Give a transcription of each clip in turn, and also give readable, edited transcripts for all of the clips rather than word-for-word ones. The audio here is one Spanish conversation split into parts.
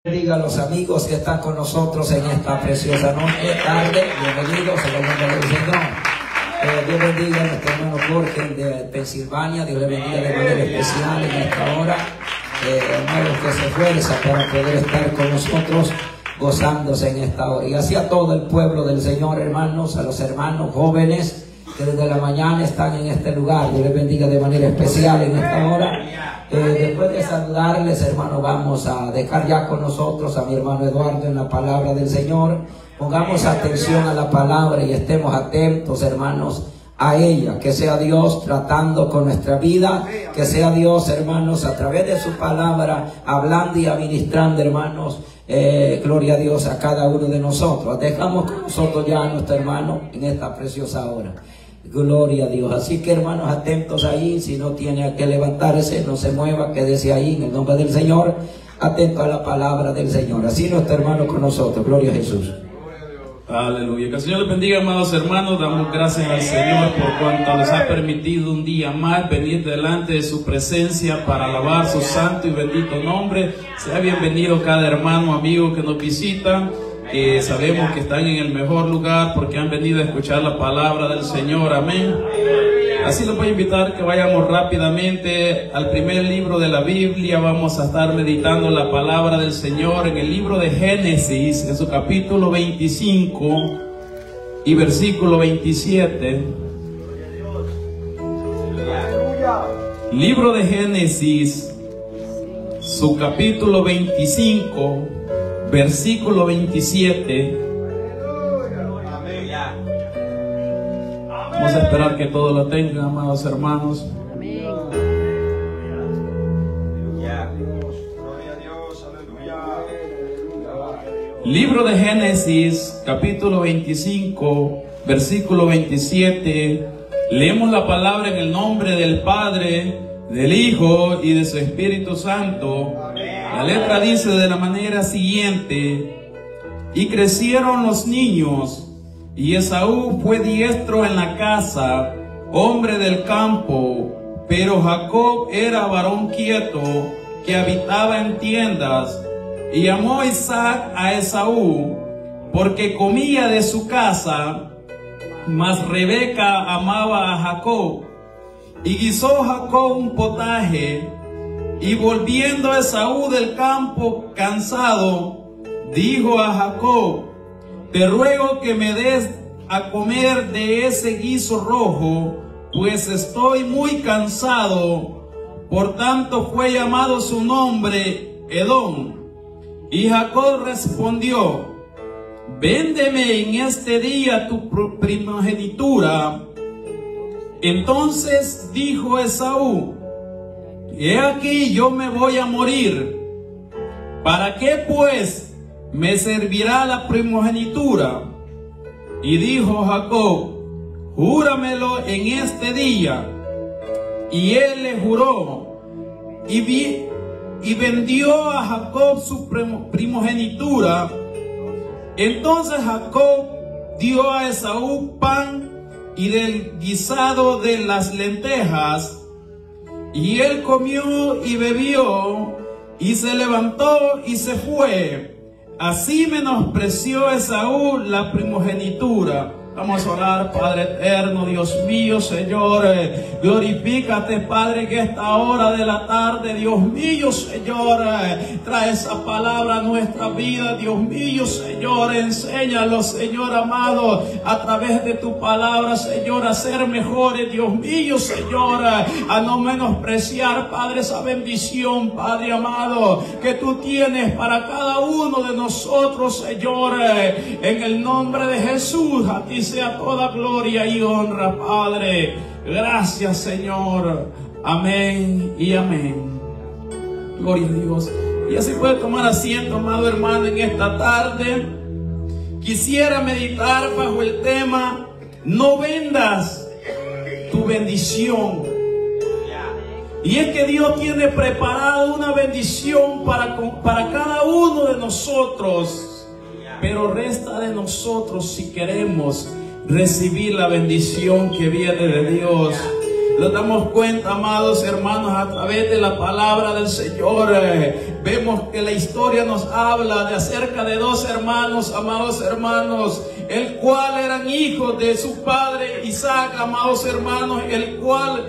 Bendiga a los amigos que están con nosotros en esta preciosa noche, tarde. Bienvenidos a la nombre del Señor. Dios bendiga a nuestro hermano Jorge de Pensilvania. Dios le bendiga de manera especial en esta hora. Hermanos, que se esfuerza para poder estar con nosotros gozándose en esta hora. Y así a todo el pueblo del Señor, hermanos, a los hermanos jóvenes que desde la mañana están en este lugar. Dios les bendiga de manera especial en esta hora. Después de saludarles, hermano, vamos a dejar ya con nosotros a mi hermano Eduardo en la palabra del Señor. Pongamos atención a la palabra y estemos atentos, hermanos, a ella. Que sea Dios tratando con nuestra vida, que sea Dios, hermanos, a través de su palabra, hablando y administrando, hermanos, gloria a Dios a cada uno de nosotros. Dejamos con nosotros ya a nuestro hermano en esta preciosa hora. Gloria a Dios. Así que, hermanos, atentos ahí. Si no tiene que levantarse, no se mueva, quédese ahí en el nombre del Señor, atento a la palabra del Señor. Así nuestro hermano con nosotros. Gloria a Jesús. Aleluya. Que el Señor les bendiga, amados hermanos. Damos gracias al Señor por cuanto les ha permitido un día más venir delante de su presencia para alabar su santo y bendito nombre. Sea bienvenido cada hermano, amigo que nos visita. Sabemos que están en el mejor lugar porque han venido a escuchar la palabra del Señor. Amén. Así los voy a invitar que vayamos rápidamente al primer libro de la Biblia. Vamos a estar meditando la palabra del Señor en el libro de Génesis, en su capítulo 25 y versículo 27. Libro de Génesis, su capítulo 25, versículo 27. Vamos a esperar que todos lo tengan, amados hermanos. Amén. Libro de Génesis, capítulo 25, versículo 27. Leemos la palabra en el nombre del Padre, del Hijo y de su Espíritu Santo. La letra dice de la manera siguiente: y crecieron los niños, y Esaú fue diestro en la casa, hombre del campo, pero Jacob era varón quieto, que habitaba en tiendas. Y amó Isaac a Esaú, porque comía de su casa, mas Rebeca amaba a Jacob. Y guisó Jacob un potaje, y volviendo Esaú del campo cansado, dijo a Jacob: te ruego que me des a comer de ese guiso rojo, pues estoy muy cansado. Por tanto fue llamado su nombre Edom. Y Jacob respondió: véndeme en este día tu primogenitura. Entonces dijo Esaú: he aquí yo me voy a morir. ¿Para qué pues me servirá la primogenitura? Y dijo Jacob: júramelo en este día. Y él le juró, y vendió a Jacob su primogenitura. Entonces Jacob dio a Esaú pan y del guisado de las lentejas, y él comió y bebió, y se levantó y se fue. Así menospreció Esaú la primogenitura. Vamos a orar. Padre eterno, Dios mío, Señor, glorifícate, Padre, que esta hora de la tarde, Dios mío, Señor, trae esa palabra a nuestra vida, Dios mío, Señor, enséñalo, Señor amado, a través de tu palabra, Señor, a ser mejores, Dios mío, Señor, a no menospreciar, Padre, esa bendición, Padre amado, que tú tienes para cada uno de nosotros, Señor, en el nombre de Jesús. A ti sea toda gloria y honra, Padre. Gracias, Señor. Amén y amén. Gloria a Dios. Y así puede tomar asiento, amado hermano, en esta tarde. Quisiera meditar bajo el tema: no vendas tu bendición. Y es que Dios tiene preparado una bendición para cada uno de nosotros. Pero resta de nosotros si queremos recibir la bendición que viene de Dios. Nos damos cuenta, amados hermanos, a través de la palabra del Señor. Vemos que la historia nos habla de acerca de dos hermanos, amados hermanos, el cual eran hijos de su padre Isaac, amados hermanos, el cual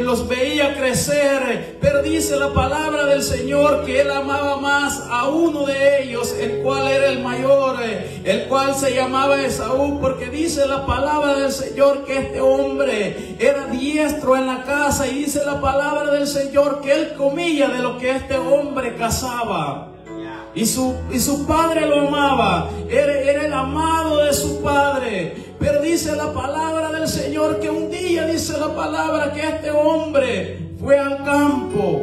los veía crecer, pero dice la palabra del Señor que él amaba más a uno de ellos, el cual era el mayor, el cual se llamaba Esaú, porque dice la palabra del Señor que este hombre era diestro en la casa, y dice la palabra del Señor que él comía de lo que este hombre cazaba. Y su padre lo amaba, era el amado de su padre. Pero dice la palabra del Señor que un día, dice la palabra, que este hombre fue al campo.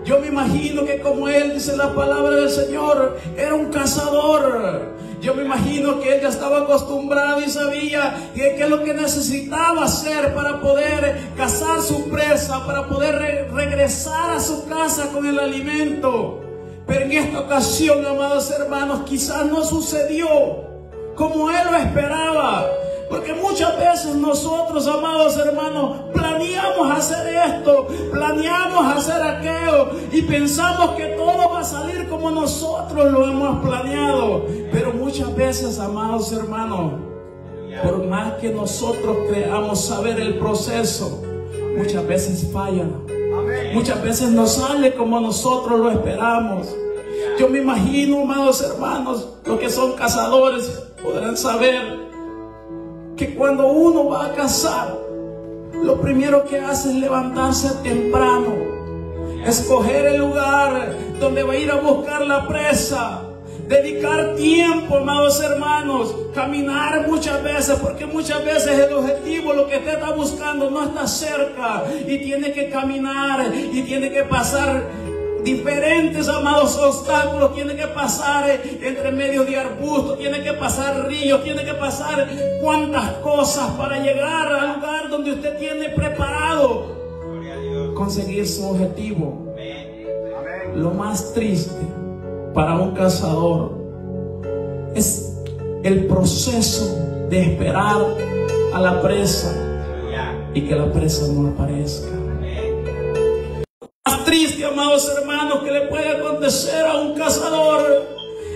Yo me imagino que como él, dice la palabra del Señor, era un cazador. Yo me imagino que él ya estaba acostumbrado y sabía que es lo que necesitaba hacer para poder cazar su presa, para poder regresar a su casa con el alimento. Pero en esta ocasión, amados hermanos, quizás no sucedió como él lo esperaba. Porque muchas veces nosotros, amados hermanos, planeamos hacer esto, planeamos hacer aquello, y pensamos que todo va a salir como nosotros lo hemos planeado. Pero muchas veces, amados hermanos, por más que nosotros creamos saber el proceso, muchas veces falla. Muchas veces no sale como nosotros lo esperamos. Yo me imagino, amados hermanos, los que son cazadores podrán saber que cuando uno va a cazar, lo primero que hace es levantarse temprano, escoger el lugar donde va a ir a buscar la presa, dedicar tiempo, amados hermanos, caminar muchas veces, porque muchas veces el objetivo, lo que usted está buscando, no está cerca, y tiene que caminar, y tiene que pasar diferentes, amados, obstáculos, tiene que pasar entre medio de arbustos, tiene que pasar ríos, tiene que pasar cuantas cosas para llegar al lugar donde usted tiene preparado conseguir su objetivo. Lo más triste para un cazador es el proceso de esperar a la presa y que la presa no aparezca. Lo más triste, amados hermanos, que le puede acontecer a un cazador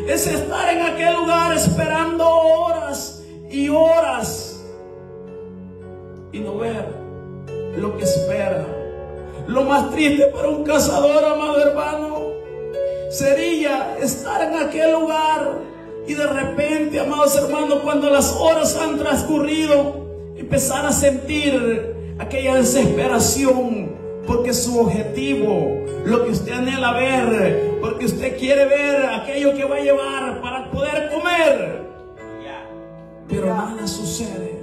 es estar en aquel lugar esperando horas y horas y no ver lo que espera. Lo más triste para un cazador, amado hermano, sería estar en aquel lugar y de repente, amados hermanos, cuando las horas han transcurrido, empezar a sentir aquella desesperación, porque su objetivo, lo que usted anhela ver, porque usted quiere ver aquello que va a llevar para poder comer, pero nada sucede.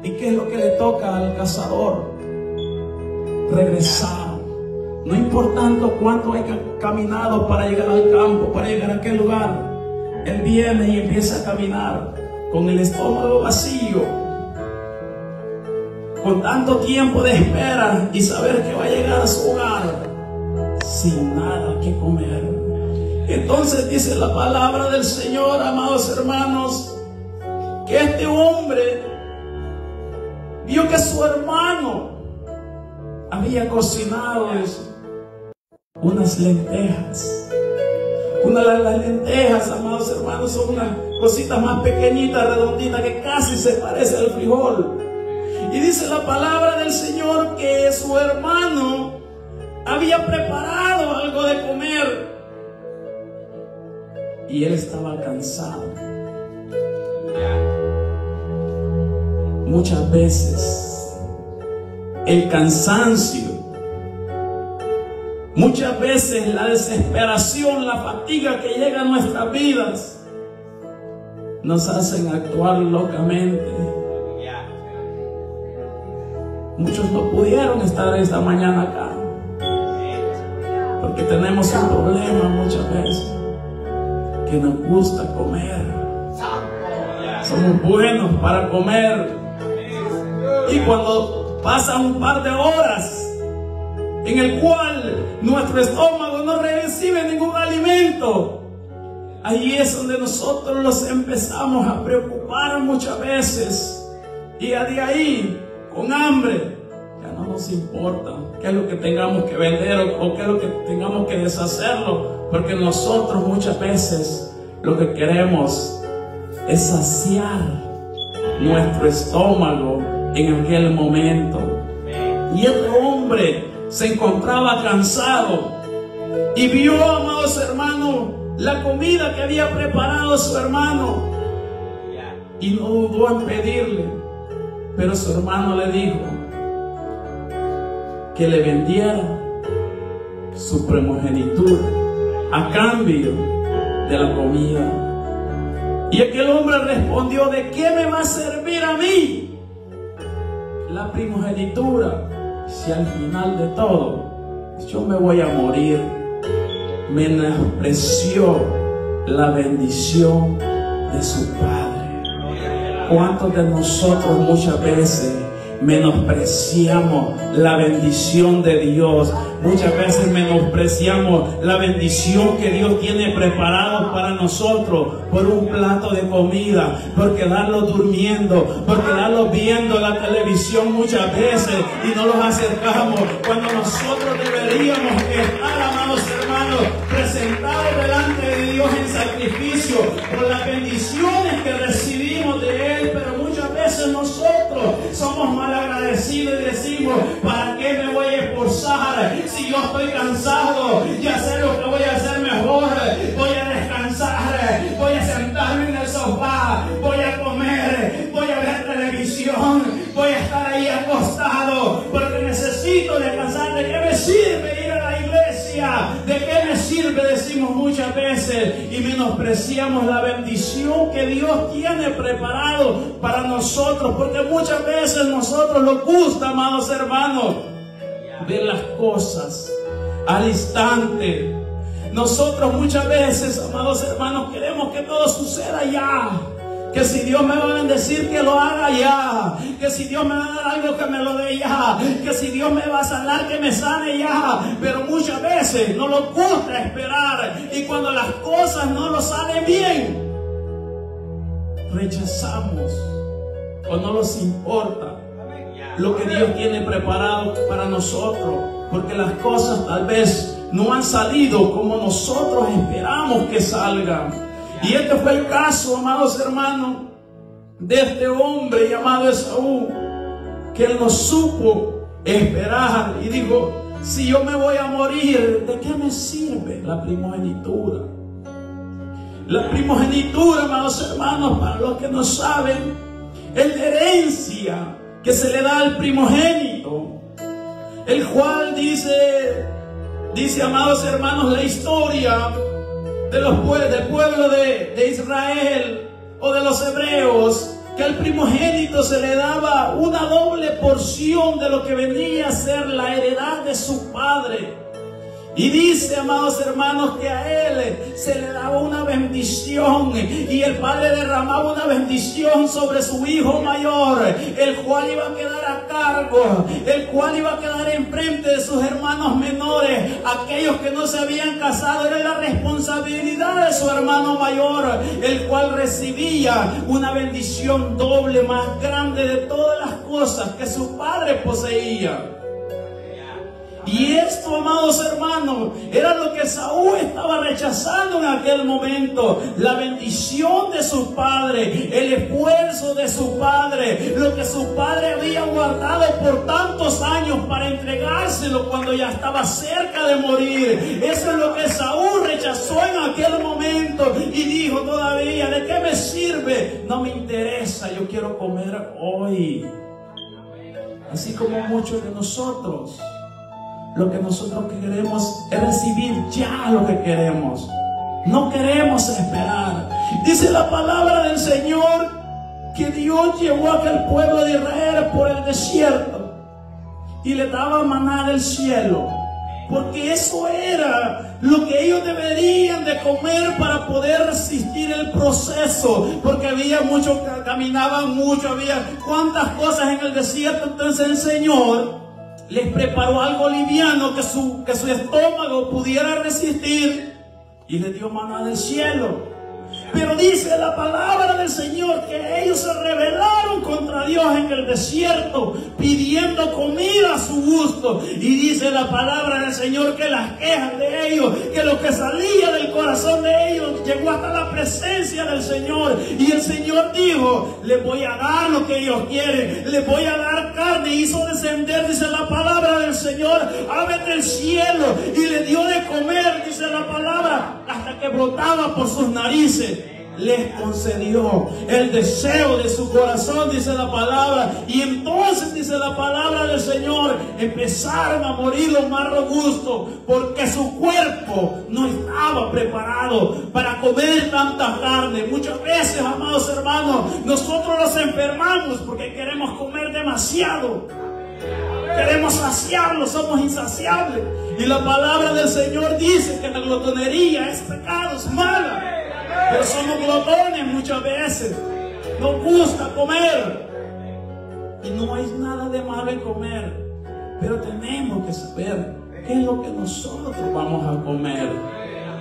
¿Y qué es lo que le toca al cazador? Regresar. No importando cuánto haya caminado para llegar al campo, para llegar a aquel lugar, él viene y empieza a caminar con el estómago vacío, con tanto tiempo de espera y saber que va a llegar a su hogar sin nada que comer. Entonces dice la palabra del Señor, amados hermanos, que este hombre vio que su hermano había cocinado unas lentejas. Una de las lentejas, amados hermanos, son unas cositas más pequeñitas, redonditas, que casi se parece al frijol. Y dice la palabra del Señor que su hermano había preparado algo de comer y él estaba cansado. Muchas veces el cansancio, muchas veces la desesperación, la fatiga que llega a nuestras vidas nos hacen actuar locamente. Muchos no pudieron estar esta mañana acá porque tenemos un problema muchas veces, que nos gusta comer. Somos buenos para comer, y cuando pasan un par de horas en el cual nuestro estómago no recibe ningún alimento, ahí es donde nosotros nos empezamos a preocupar muchas veces, y de ahí, con hambre, ya no nos importa qué es lo que tengamos que vender o qué es lo que tengamos que deshacerlo, porque nosotros muchas veces lo que queremos es saciar nuestro estómago en aquel momento. Y el hombre se encontraba cansado y vio, amados hermanos, la comida que había preparado su hermano, y no dudó en pedirle, pero su hermano le dijo que le vendiera su primogenitura a cambio de la comida. Y aquel hombre respondió: ¿de qué me va a servir a mí la primogenitura si al final de todo yo me voy a morir? Menospreció la bendición de su padre. ¿Cuántos de nosotros muchas veces menospreciamos la bendición de Dios? Muchas veces menospreciamos la bendición que Dios tiene preparado para nosotros por un plato de comida, por quedarlos durmiendo, por quedarlos viendo la televisión muchas veces y no los acercamos cuando nosotros deberíamos estar, amados hermanos, presentados delante de Dios en sacrificio por las bendiciones que recibimos de Él. Pero muchas veces nosotros somos mal agradecidos y decimos: ¿para qué me voy a esforzar si yo estoy cansado? Ya sé lo que voy a hacer mejor. Voy a descansar, voy a sentarme en el sofá, voy a comer, voy a ver televisión, voy a estar ahí acostado porque necesito descansar. ¿De qué me sirve ir a la iglesia? ¿De qué me sirve? Decimos muchas veces, y menospreciamos la bendición que Dios tiene preparado para nosotros, porque muchas veces nosotros nos gusta, amados hermanos, ver las cosas al instante. Nosotros muchas veces, amados hermanos, queremos que todo suceda ya. Que si Dios me va a bendecir, que lo haga ya. Que si Dios me va a dar algo, que me lo dé ya. Que si Dios me va a sanar, que me sane ya. Pero muchas veces no nos gusta esperar. Y cuando las cosas no nos salen bien, rechazamos o no nos importa lo que Dios tiene preparado para nosotros, porque las cosas tal vez no han salido como nosotros esperamos que salgan. Y este fue el caso, amados hermanos, de este hombre llamado Esaú, que él no supo esperar y dijo: si yo me voy a morir, ¿de qué me sirve la primogenitura? La primogenitura, amados hermanos, para los que no saben, es la herencia que se le da al primogénito, el cual dice, amados hermanos, la historia del pueblo de Israel o de los hebreos, que al primogénito se le daba una doble porción de lo que venía a ser la heredad de su padre. Y dice, amados hermanos, que a él se le daba una bendición, y el padre derramaba una bendición sobre su hijo mayor, el cual iba a quedar a cargo, el cual iba a quedar enfrente de sus hermanos menores, aquellos que no se habían casado. Era la responsabilidad de su hermano mayor, el cual recibía una bendición doble, más grande de todas las cosas que su padre poseía. Y esto, amados hermanos, era lo que Saúl estaba rechazando en aquel momento: la bendición de su padre, el esfuerzo de su padre, lo que su padre había guardado por tantos años para entregárselo cuando ya estaba cerca de morir. Eso es lo que Saúl rechazó en aquel momento y dijo todavía: ¿de qué me sirve? No me interesa, yo quiero comer hoy. Así como muchos de nosotros, lo que nosotros queremos es recibir ya lo que queremos. No queremos esperar. Dice la palabra del Señor que Dios llevó a aquel pueblo de Israel por el desierto y le daba maná del cielo, porque eso era lo que ellos deberían de comer para poder resistir el proceso, porque había muchos que caminaban mucho, había cuantas cosas en el desierto. Entonces el Señor les preparó algo liviano que su estómago pudiera resistir, y les dio maná del cielo. Pero dice la palabra del Señor que ellos se rebelaron contra Dios en el desierto, pidiendo comida a su gusto. Y dice la palabra del Señor que las quejas de ellos, que lo que salía del corazón de ellos, llegó hasta la presencia del Señor. Y el Señor dijo: les voy a dar lo que ellos quieren, les voy a dar carne. Hizo descender, dice la palabra del Señor, aves del cielo, y le dio de comer, dice la palabra, hasta que brotaba por sus narices. Les concedió el deseo de su corazón, dice la palabra. Y entonces, dice la palabra del Señor, empezaron a morir los más robustos, porque su cuerpo no estaba preparado para comer tanta carne. Muchas veces, amados hermanos, nosotros nos enfermamos porque queremos comer demasiado. Queremos saciarlo, somos insaciables. Y la palabra del Señor dice que la glotonería es pecado, es mala. Pero somos glotones muchas veces. Nos gusta comer. Y no hay nada de malo en comer. Pero tenemos que saber qué es lo que nosotros vamos a comer.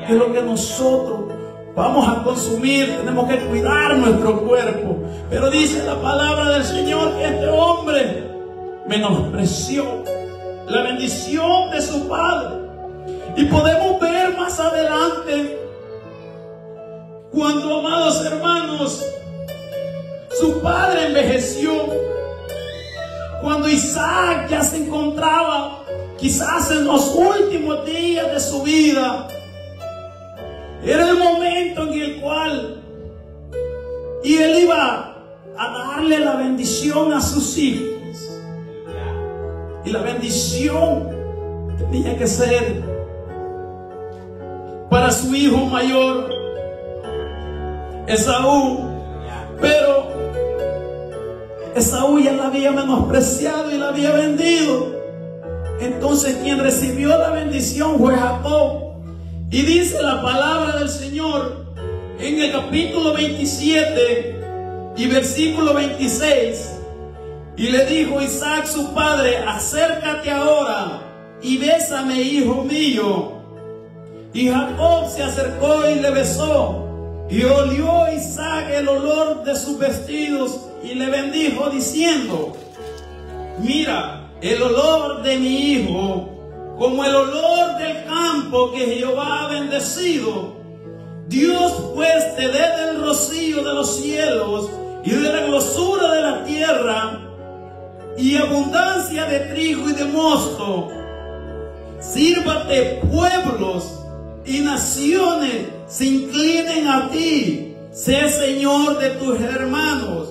Qué es lo que nosotros vamos a consumir. Tenemos que cuidar nuestro cuerpo. Pero dice la palabra del Señor que este hombre menospreció la bendición de su padre. Y podemos ver más adelante cuando, amados hermanos, su padre envejeció, cuando Isaac ya se encontraba quizás en los últimos días de su vida. Era el momento en el cual y él iba a darle la bendición a sus hijos. Y la bendición tenía que ser para su hijo mayor, Esaú. Pero Esaú ya la había menospreciado y la había vendido. Entonces quien recibió la bendición fue Jacob. Y dice la palabra del Señor en el capítulo 27 y versículo 26. Y le dijo Isaac su padre: acércate ahora y bésame, hijo mío. Y Jacob se acercó y le besó. Y olió Isaac el olor de sus vestidos y le bendijo diciendo: mira, el olor de mi hijo, como el olor del campo que Jehová ha bendecido. Dios pues te dé del rocío de los cielos y de la grosura de la tierra, y abundancia de trigo y de mosto. Sírvate pueblos y naciones se inclinen a ti. Sé Señor de tus hermanos,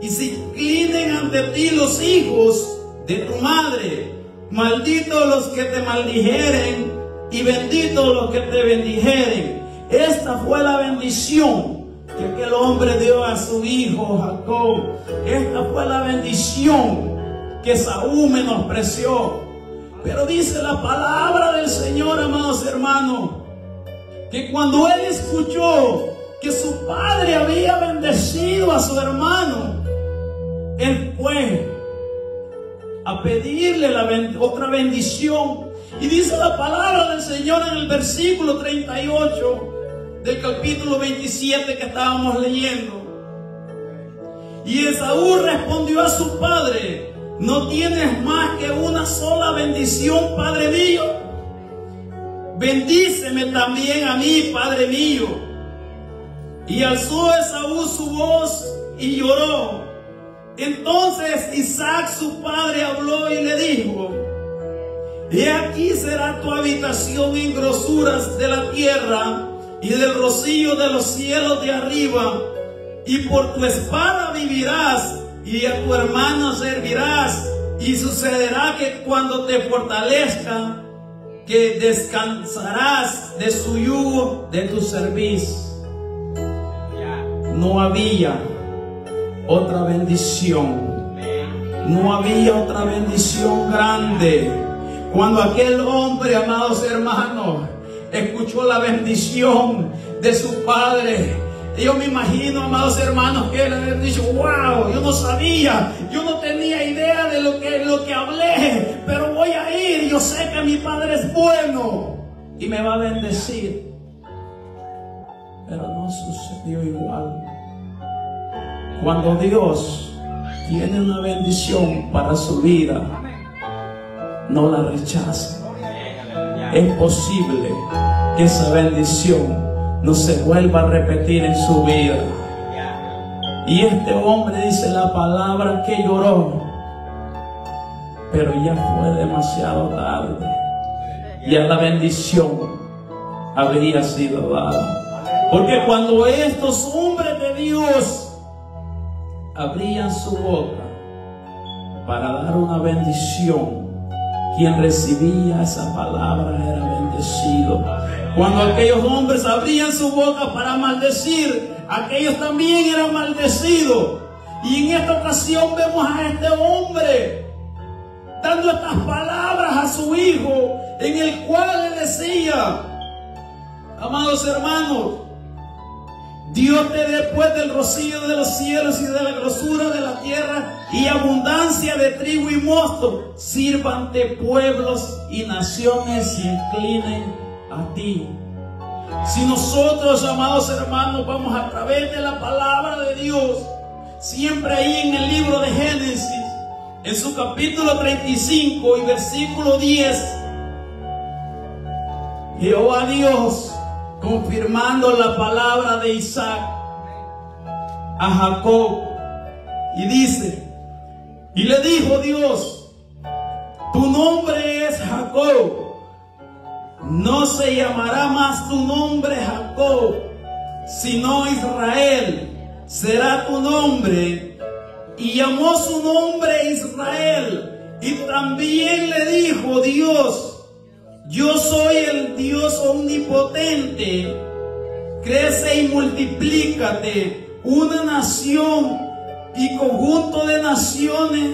y se inclinen ante ti los hijos de tu madre. Malditos los que te maldijeren y benditos los que te bendijeren. Esta fue la bendición que aquel hombre dio a su hijo Jacob. Esta fue la bendición que Saúl menospreció. Pero dice la palabra del Señor, amados hermanos, que cuando él escuchó que su padre había bendecido a su hermano, él fue a pedirle otra bendición. Y dice la palabra del Señor en el versículo 38 del capítulo 27 que estábamos leyendo. Y Esaú respondió a su padre: ¿no tienes más que una sola bendición, padre mío? Bendíceme también a mí, padre mío. Y alzó Esaú su voz y lloró. Entonces Isaac su padre habló y le dijo: he aquí será tu habitación en grosuras de la tierra y del rocío de los cielos de arriba, y por tu espada vivirás y a tu hermano servirás, y sucederá que cuando te fortalezca, que descansarás de su yugo de tu servicio. No había otra bendición, no había otra bendición grande. Cuando aquel hombre, amados hermanos, escuchó la bendición de su padre, yo me imagino, amados hermanos, que él había dicho: wow, yo no sabía, yo no tenía idea de lo que hablé, pero voy a ir, yo sé que mi padre es bueno y me va a bendecir. pero no sucedió igual. Cuando Dios tiene una bendición para su vida, no la rechace. Es posible que esa bendición no se vuelva a repetir en su vida. Y este hombre dice la palabra que lloró, pero ya fue demasiado tarde. Ya la bendición habría sido dada. Porque cuando estos hombres de Dios abrían su boca para dar una bendición, quien recibía esa palabra era bendecido. Cuando aquellos hombres abrían su boca para maldecir, aquellos también eran maldecidos. Y en esta ocasión vemos a este hombre dando estas palabras a su hijo, en el cual le decía: amados hermanos, Dios te dé pues del rocío de los cielos y de la grosura de la tierra y abundancia de trigo y mosto. Sírvante pueblos y naciones se inclinen a ti. Si nosotros, amados hermanos, vamos a través de la palabra de Dios, siempre ahí en el libro de Génesis, en su capítulo 35 y versículo 10, Jehová Dios, confirmando la palabra de Isaac a Jacob, y dice, y le dijo Dios: tu nombre es Jacob, no se llamará más tu nombre Jacob, sino Israel será tu nombre. Y llamó su nombre Israel. Y también le dijo Dios: yo soy el Dios omnipotente, crece y multiplícate. Una nación y conjunto de naciones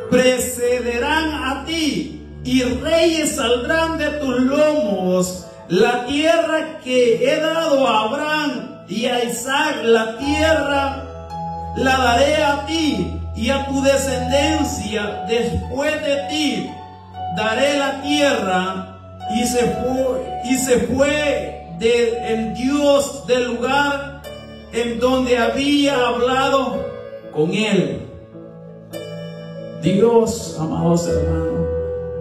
precederán a ti, y reyes saldrán de tus lomos. La tierra que he dado a Abraham y a Isaac, la tierra la daré a ti y a tu descendencia después de ti. Daré la tierra. Y se fue el Dios del lugar en donde había hablado con él. Dios, amados hermanos,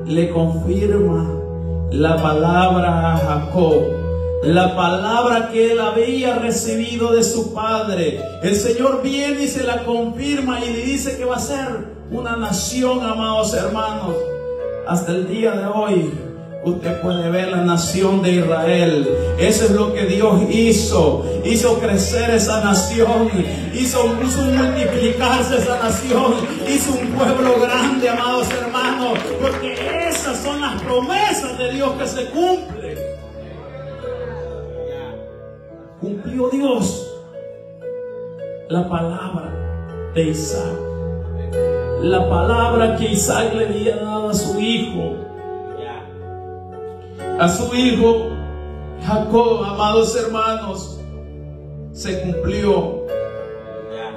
le confirma la palabra a Jacob, la palabra que él había recibido de su padre. El Señor viene y se la confirma y le dice que va a ser una nación, amados hermanos. Hasta el día de hoy usted puede ver la nación de Israel. Eso es lo que Dios hizo. Hizo crecer esa nación. Hizo multiplicarse esa nación. Hizo un pueblo grande, amados hermanos. Porque esas son las promesas de Dios que se cumplen. Cumplió Dios la palabra de Isaac. La palabra que Isaac le había dado a su hijo. A su hijo Jacob, amados hermanos, se cumplió.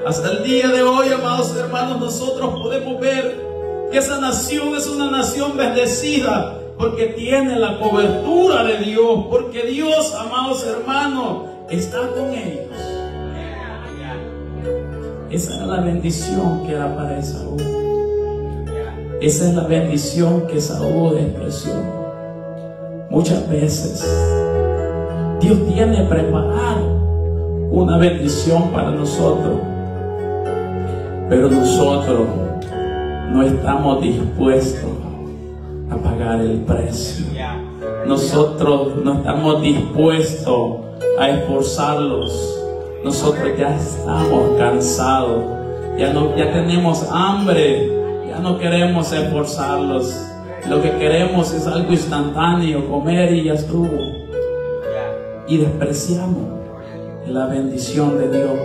Hasta el día de hoy, amados hermanos, nosotros podemos ver que esa nación es una nación bendecida porque tiene la cobertura de Dios, porque Dios, amados hermanos, está con ellos. Esa era la bendición que era para Esaú. Esa es la bendición que Esaú expresó. Muchas veces Dios tiene preparado una bendición para nosotros, pero nosotros no estamos dispuestos a pagar el precio. Nosotros no estamos dispuestos a esforzarlos. Nosotros ya estamos cansados, ya tenemos hambre, ya no queremos esforzarlos. Lo que queremos es algo instantáneo, comer y ya estuvo. Y despreciamos la bendición de Dios.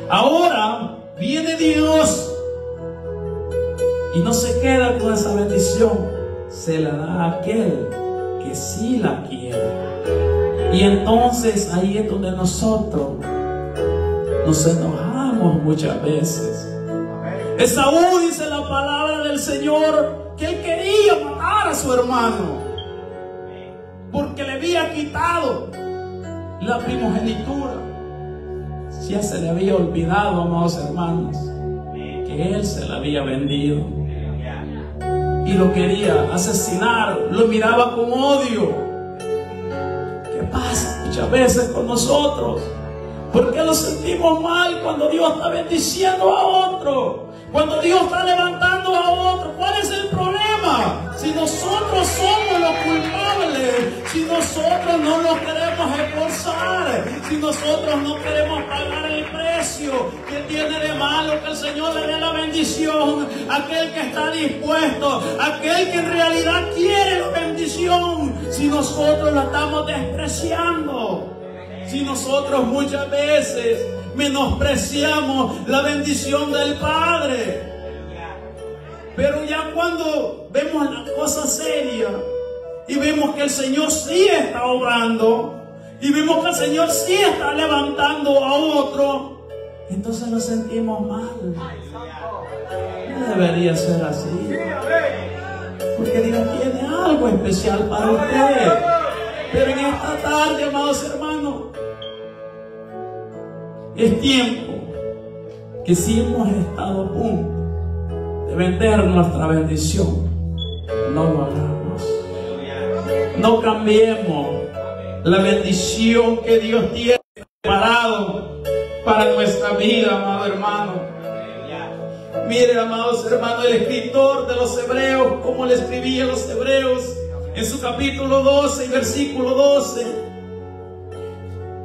Ahora viene Dios y no se queda con esa bendición, se la da a aquel que sí la quiere. Y entonces ahí es donde nosotros nos enojamos muchas veces. Esaú, dice la palabra del Señor, que él quería matar a su hermano porque le había quitado la primogenitura. Ya se le había olvidado, amados hermanos, que él se la había vendido y lo quería asesinar, lo miraba con odio. ¿Qué pasa muchas veces con nosotros? ¿Por qué nos sentimos mal cuando Dios está bendiciendo a otro? Cuando Dios está levantando a otro. ¿Cuál es el problema? Si nosotros somos los culpables, si nosotros no nos queremos esforzar, si nosotros no queremos pagar el precio, ¿qué tiene de malo que el Señor le dé la bendición? Aquel que está dispuesto, aquel que en realidad quiere la bendición, si nosotros la estamos despreciando, si nosotros muchas veces menospreciamos la bendición del Padre. Pero ya cuando vemos la cosa seria y vemos que el Señor sí está obrando y vemos que el Señor sí está levantando a otro, entonces nos sentimos mal. No debería ser así, porque Dios tiene algo especial para usted. Pero en esta tarde, amados hermanos, es tiempo que si hemos estado a punto de vender nuestra bendición, no lo hagamos. No cambiemos la bendición que Dios tiene preparado para nuestra vida, amado hermano. Mire, amados hermanos, el escritor de los Hebreos, como le escribía a los Hebreos en su capítulo 12 y versículo 12.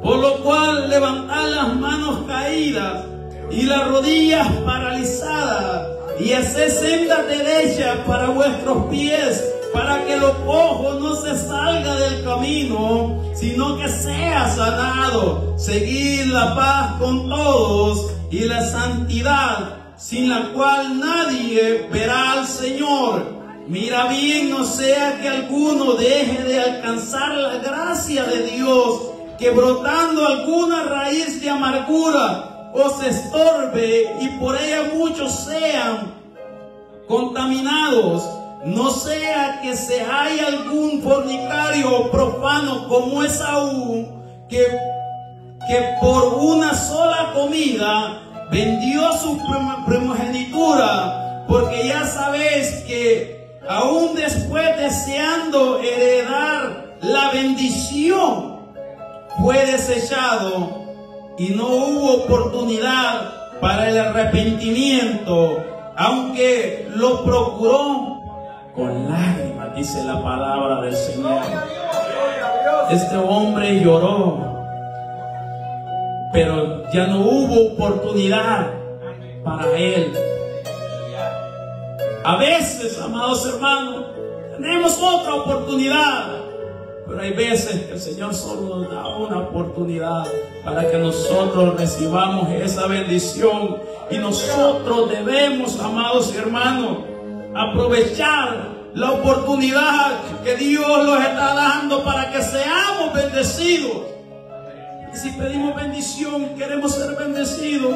Por lo cual levantad las manos caídas y las rodillas paralizadas y haced sendas derechas para vuestros pies, para que lo cojo no se salga del camino, sino que sea sanado. Seguid la paz con todos y la santidad, sin la cual nadie verá al Señor. Mira bien, no sea que alguno deje de alcanzar la gracia de Dios, que brotando alguna raíz de amargura os estorbe y por ella muchos sean contaminados. No sea que se haya algún fornicario o profano como Esaú, que por una sola comida vendió su primogenitura, porque ya sabéis que aún después deseando heredar la bendición, fue desechado y no hubo oportunidad para el arrepentimiento, aunque lo procuró con lágrimas, dice la palabra del Señor. Este hombre lloró, pero ya no hubo oportunidad para él. A veces, amados hermanos, tenemos otra oportunidad, pero hay veces que el Señor solo nos da una oportunidad para que nosotros recibamos esa bendición. Y nosotros debemos, amados hermanos, aprovechar la oportunidad que Dios nos está dando para que seamos bendecidos. Y si pedimos bendición, queremos ser bendecidos,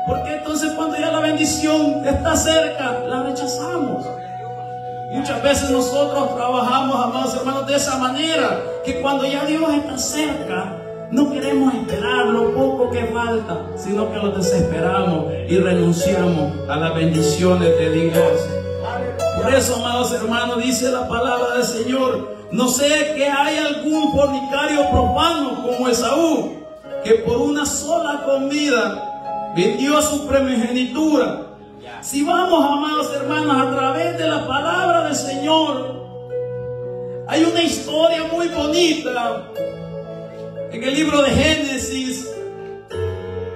porque entonces cuando ya la bendición está cerca, la rechazamos. Muchas veces nosotros trabajamos, amados hermanos, de esa manera, que cuando ya Dios está cerca, no queremos esperar lo poco que falta, sino que lo desesperamos y renunciamos a las bendiciones de Dios. Por eso, amados hermanos, dice la palabra del Señor: no sé que hay algún fornicario profano como Esaú, que por una sola comida vendió su primogenitura. Si vamos, amados hermanos, a través de la palabra del Señor, hay una historia muy bonita en el libro de Génesis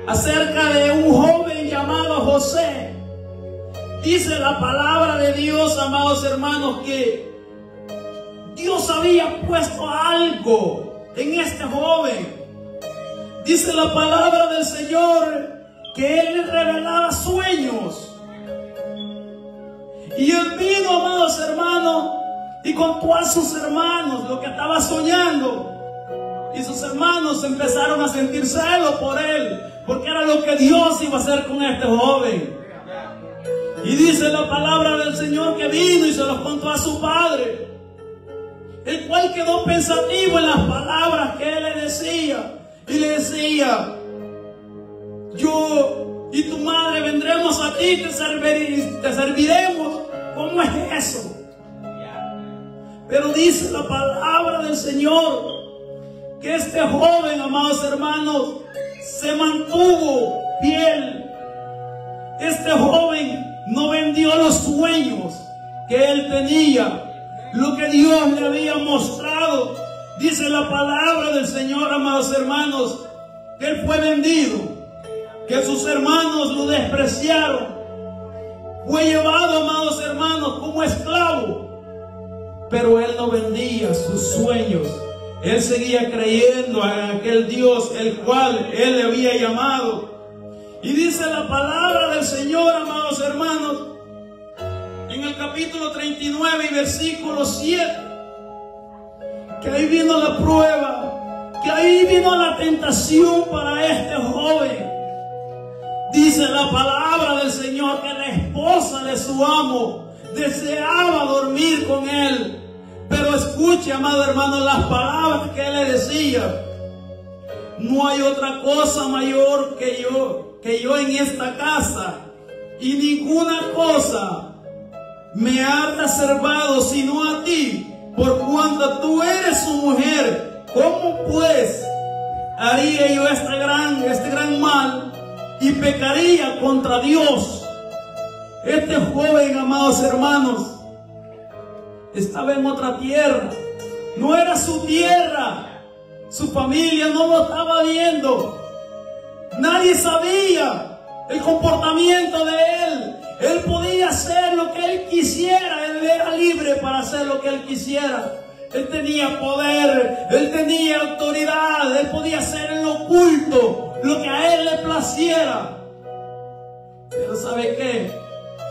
acerca de un joven llamado José. Dice la palabra de Dios, amados hermanos, que Dios había puesto algo en este joven. Dice la palabra del Señor que él le revelaba sueños. Y él vino, amados hermanos, y contó a sus hermanos lo que estaba soñando. Y sus hermanos empezaron a sentir celo por él, porque era lo que Dios iba a hacer con este joven. Y dice la palabra del Señor que vino y se los contó a su padre. el cual quedó pensativo en las palabras que él le decía. Y le decía: yo y tu madre vendremos a ti, te serviremos. ¿Cómo es eso? Pero dice la palabra del Señor que este joven, amados hermanos, se mantuvo fiel. Este joven no vendió los sueños que él tenía, lo que Dios le había mostrado. Dice la palabra del Señor, amados hermanos, que él fue vendido, que sus hermanos lo despreciaron, fue llevado, amados hermanos, como esclavo. Pero él no vendía sus sueños. Él seguía creyendo en aquel Dios el cual él le había llamado. Y dice la palabra del Señor, amados hermanos, en el capítulo 39 y versículo 7, que ahí vino la prueba, que ahí vino la tentación para este joven. Dice la palabra del Señor que la esposa de su amo deseaba dormir con él. Pero escuche, amado hermano, las palabras que él le decía: no hay otra cosa mayor que yo en esta casa, y ninguna cosa me ha reservado sino a ti, por cuanto tú eres su mujer. ¿Cómo pues haría yo este gran mal y pecaría contra Dios? Este joven, amados hermanos, estaba en otra tierra. No era su tierra. Su familia no lo estaba viendo. Nadie sabía el comportamiento de él. Él podía hacer lo que él quisiera. Él era libre para hacer lo que él quisiera. Él tenía poder, él tenía autoridad, él podía hacer en lo oculto lo que a él le placiera. Pero ¿sabe qué?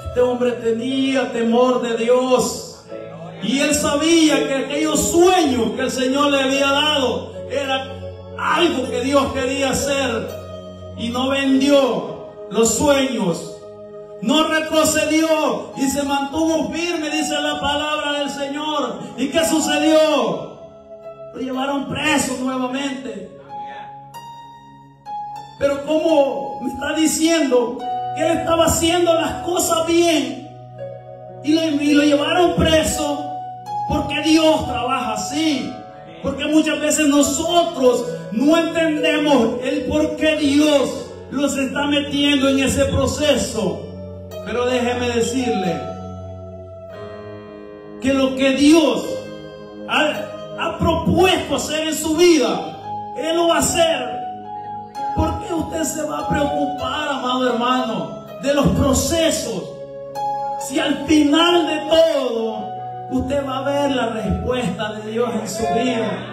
Este hombre tenía temor de Dios. Y él sabía que aquellos sueños que el Señor le había dado era algo que Dios quería hacer. Y no vendió los sueños, no retrocedió y se mantuvo firme, dice la palabra del Señor. ¿Y qué sucedió? Lo llevaron preso nuevamente. Pero como me está diciendo que él estaba haciendo las cosas bien y lo llevaron preso, porque Dios trabaja así. Porque muchas veces nosotros no entendemos el por qué Dios los está metiendo en ese proceso. Pero déjeme decirle que lo que Dios ha propuesto hacer en su vida, Él lo va a hacer. ¿Por qué usted se va a preocupar, amado hermano, de los procesos? Si al final de todo usted va a ver la respuesta de Dios en su vida.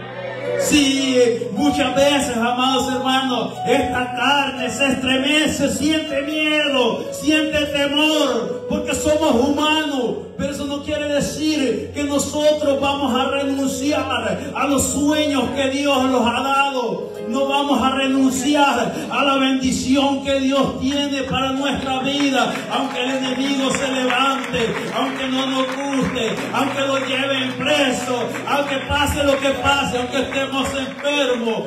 Sí, muchas veces, amados hermanos, esta carne se estremece, siente miedo, siente temor, porque somos humanos. Pero eso no quiere decir que nosotros vamos a renunciar a los sueños que Dios nos ha dado. No vamos a renunciar a la bendición que Dios tiene para nuestra vida, aunque el enemigo se levante, aunque no nos guste, aunque lo lleven preso, aunque pase lo que pase, aunque estemos enfermos.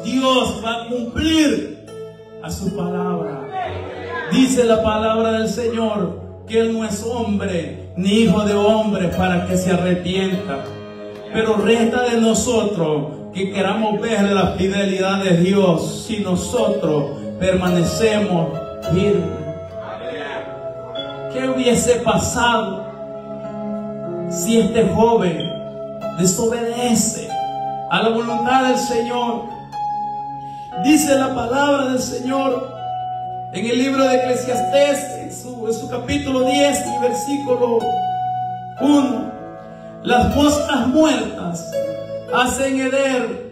Dios va a cumplir a su palabra. Dice la palabra del Señor que Él no es hombre ni hijo de hombre para que se arrepienta. Pero resta de nosotros que queramos ver la fidelidad de Dios si nosotros permanecemos firmes. ¿Qué hubiese pasado si este joven desobedece a la voluntad del Señor? Dice la palabra del Señor en el libro de Eclesiastés, en su capítulo 10 y versículo 1. Las moscas muertas hacen heder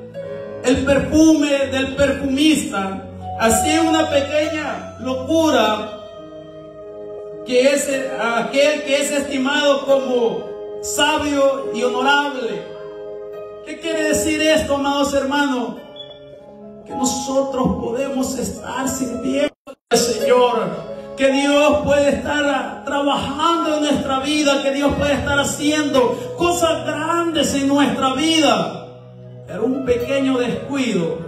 el perfume del perfumista. Así una pequeña locura que es aquel que es estimado como sabio y honorable. ¿Qué quiere decir esto, amados hermanos? Que nosotros podemos estar sirviendo al Señor, que Dios puede estar trabajando en nuestra vida, que Dios puede estar haciendo cosas grandes en nuestra vida, pero un pequeño descuido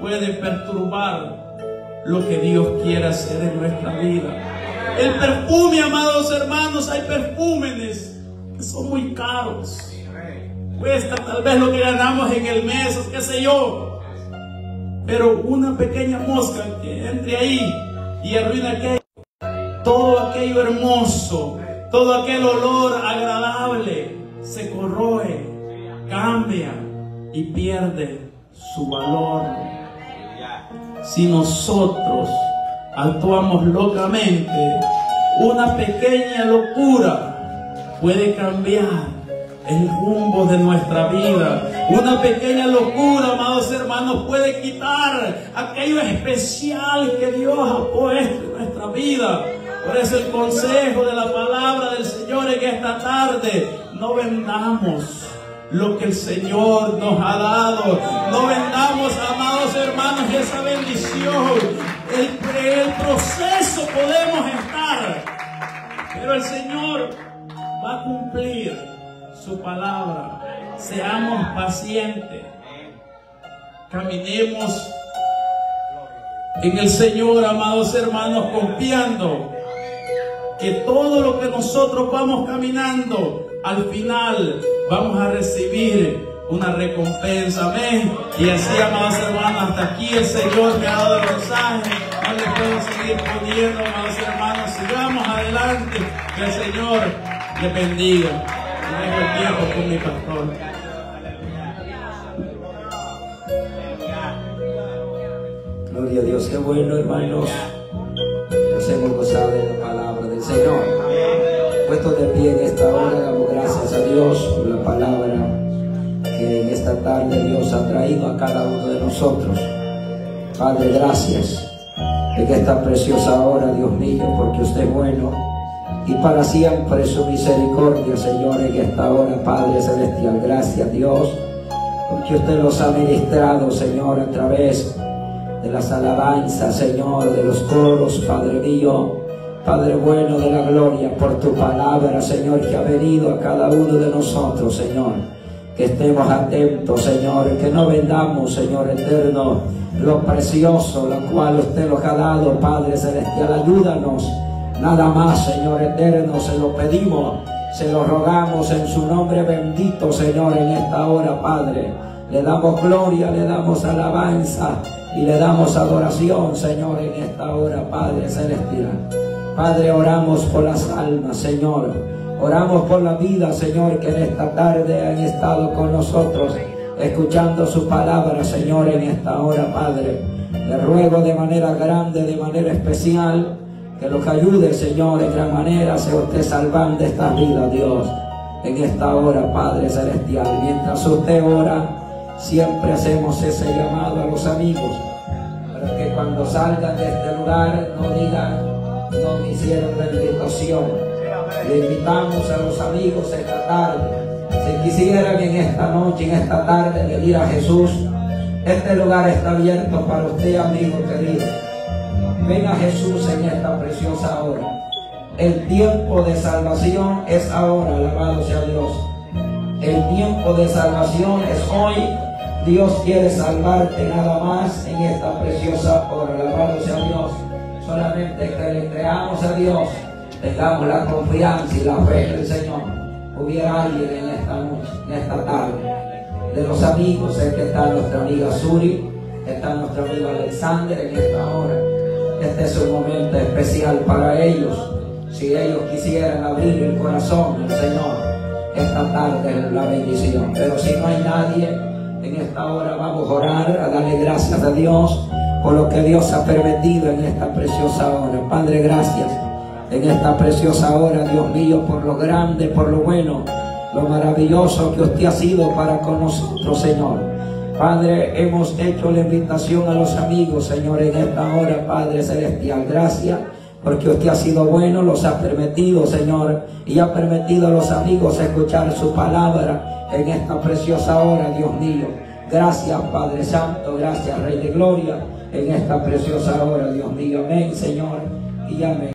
puede perturbar lo que Dios quiere hacer en nuestra vida. El perfume, amados hermanos, hay perfúmenes que son muy caros. Cuesta tal vez lo que ganamos en el mes, o qué sé yo. Pero una pequeña mosca que entre ahí y arruina aquello, todo aquello hermoso, todo aquel olor agradable, se corroe, cambia y pierde su valor. Si nosotros actuamos locamente, una pequeña locura puede cambiar el rumbo de nuestra vida. Una pequeña locura, amados hermanos, puede quitar aquello especial que Dios ha puesto en nuestra vida. Por eso el consejo de la palabra del Señor en esta tarde: no vendamos lo que el Señor nos ha dado. No vendamos, amados hermanos, esa bendición. El proceso podemos estar, pero el Señor va a cumplir su palabra. Seamos pacientes, caminemos en el Señor, amados hermanos, confiando que todo lo que nosotros vamos caminando, al final vamos a recibir una recompensa. Amén. Y así, amados hermanos, hasta aquí el Señor me ha dado el mensaje. No le puedo seguir poniendo, amados hermanos. Sigamos adelante, que el Señor le bendiga. Dejo el tiempo con mi pastor. Gloria a Dios, qué bueno, hermanos. Nos hemos gozado de la palabra del Señor. Puesto de pie en esta hora, damos gracias a Dios por la palabra que en esta tarde Dios ha traído a cada uno de nosotros. Padre, gracias en esta preciosa hora, Dios mío, porque usted es bueno y para siempre su misericordia, Señor, en esta hora, Padre celestial. Gracias, Dios, porque usted los ha ministrado, Señor, a través de las alabanzas, Señor, de los coros, Padre mío, Padre bueno de la gloria, por tu palabra, Señor, que ha venido a cada uno de nosotros, Señor. Que estemos atentos, Señor, que no vendamos, Señor eterno, lo precioso, lo cual usted nos ha dado, Padre celestial. Ayúdanos, nada más, Señor eterno, se lo pedimos, se lo rogamos en su nombre bendito, Señor, en esta hora, Padre. Le damos gloria, le damos alabanza y le damos adoración, Señor, en esta hora, Padre celestial. Padre, oramos por las almas, Señor. Oramos por la vida, Señor, que en esta tarde han estado con nosotros, escuchando su palabra, Señor, en esta hora, Padre. Le ruego de manera grande, de manera especial, que los ayude, Señor, en gran manera, sea usted salvando estas vidas, Dios, en esta hora, Padre celestial. Mientras usted ora, siempre hacemos ese llamado a los amigos, para que cuando salgan de este lugar no digan: no me hicieron la invitación. Le invitamos a los amigos esta tarde, si quisieran en esta noche, en esta tarde, venir a Jesús, este lugar está abierto para usted, amigo querido. Ven a Jesús en esta preciosa hora. El tiempo de salvación es ahora, alabado sea Dios. El tiempo de salvación es hoy. Dios quiere salvarte nada más en esta preciosa hora, alabado sea Dios. Solamente que le creamos a Dios, tengamos la confianza y la fe en el Señor. Hubiera alguien en esta noche, en esta tarde, de los amigos, sé que está nuestra amiga Suri, está nuestro amigo Alexander en esta hora. Este es un momento especial para ellos. Si ellos quisieran abrir el corazón al Señor, esta tarde es la bendición. Pero si no hay nadie, en esta hora vamos a orar, a darle gracias a Dios por lo que Dios ha permitido en esta preciosa hora. Padre, gracias en esta preciosa hora, Dios mío, por lo grande, por lo bueno, lo maravilloso que usted ha sido para con nosotros, Señor. Padre, hemos hecho la invitación a los amigos, Señor, en esta hora, Padre celestial. Gracias porque usted ha sido bueno, los ha permitido, Señor, y ha permitido a los amigos escuchar su palabra en esta preciosa hora, Dios mío. Gracias, Padre Santo, gracias, Rey de Gloria, en esta preciosa hora, Dios mío. Amén, Señor, y amén.